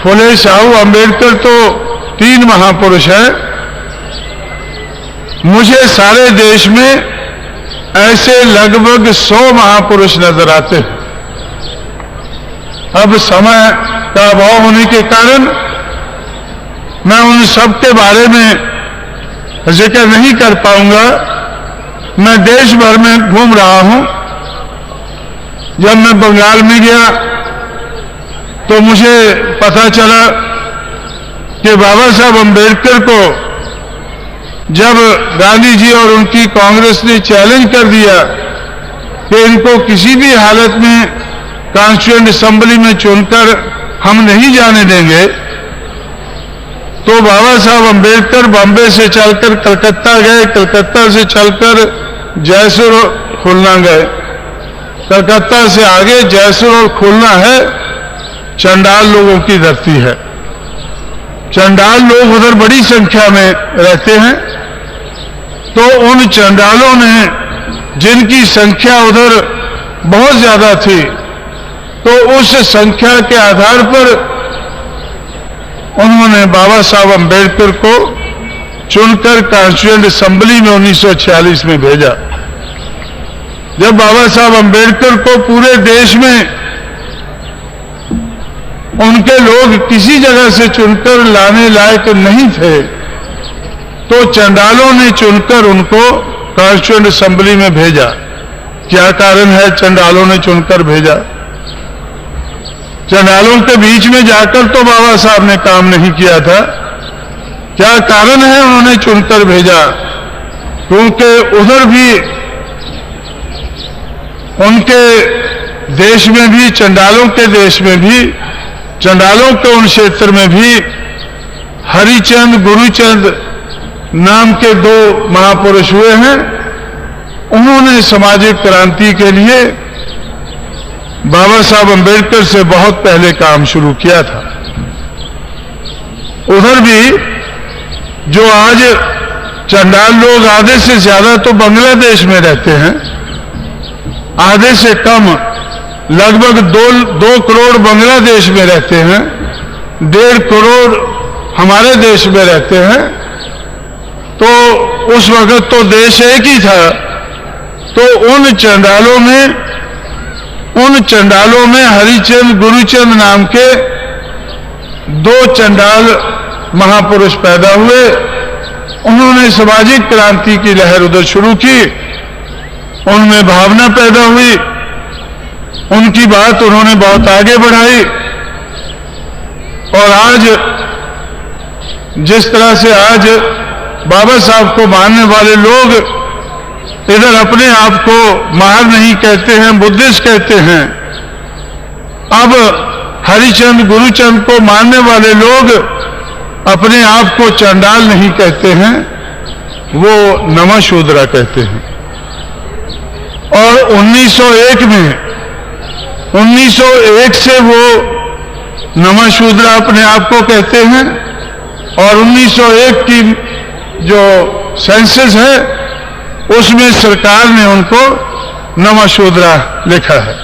फुले साहू अम्बेडकर तो 3 महापुरुष हैं। मुझे सारे देश में ऐसे लगभग 100 महापुरुष नजर आते हैं। अब समय का अभाव होने के कारण मैं उन सब के बारे में जिक्र नहीं कर पाऊंगा। मैं देश भर में घूम रहा हूं। जब मैं बंगाल में गया तो मुझे पता चला कि बाबा साहब अम्बेडकर को जब गांधी जी और उनकी कांग्रेस ने चैलेंज कर दिया कि इनको किसी भी हालत में कॉन्स्टिट्यूएंट असेंबली में चुनकर हम नहीं जाने देंगे, तो बाबा साहब अम्बेडकर बॉम्बे से चलकर कलकत्ता गए, कलकत्ता से चलकर जयपुर और खुलना गए। कलकत्ता से आगे जयपुर और खुलना है चंडाल लोगों की धरती है। चंडाल लोग उधर बड़ी संख्या में रहते हैं। तो उन चंडालों ने, जिनकी संख्या उधर बहुत ज्यादा थी, तो उस संख्या के आधार पर उन्होंने बाबा साहब अम्बेडकर को चुनकर कॉन्स्टिट्यूएंट असेंबली में 1946 में भेजा। जब बाबा साहब अम्बेडकर को पूरे देश में उनके लोग किसी जगह से चुनकर लाने लायक नहीं थे, तो चंडालों ने चुनकर उनको कॉन्स्टिट्यूएंट असेंबली में भेजा। क्या कारण है चंडालों ने चुनकर भेजा? चंडालों के बीच में जाकर तो बाबा साहब ने काम नहीं किया था। क्या कारण है उन्होंने चुनकर भेजा? क्योंकि उधर भी उनके देश में भी, चंडालों के देश में भी, चंडालों के उन क्षेत्र में भी हरिचंद, गुरुचंद नाम के 2 महापुरुष हुए हैं। उन्होंने सामाजिक क्रांति के लिए बाबा साहब अम्बेडकर से बहुत पहले काम शुरू किया था। उधर भी जो आज चंडाल लोग आधे से ज्यादा तो बांग्लादेश में रहते हैं, आधे से कम लगभग 2 करोड़ बांग्लादेश में रहते हैं, 1.5 करोड़ हमारे देश में रहते हैं। तो उस वक्त तो देश एक ही था। तो उन चंडालों में हरिचंद, गुरुचंद नाम के 2 चंडाल महापुरुष पैदा हुए। उन्होंने सामाजिक क्रांति की लहर उधर शुरू की। उनमें भावना पैदा हुई, उनकी बात उन्होंने बहुत आगे बढ़ाई। और आज जिस तरह से आज बाबा साहब को मानने वाले लोग इधर अपने आप को महार नहीं कहते हैं, बुद्धिस्ट कहते हैं, अब हरिचंद, गुरुचंद को मानने वाले लोग अपने आप को चंडाल नहीं कहते हैं, वो नमःशूद्रा कहते हैं। और 1901 से वो नमःशूद्रा अपने आप को कहते हैं। और 1901 की जो सेंसस है उसमें सरकार ने उनको नमःशूद्रा लिखा है।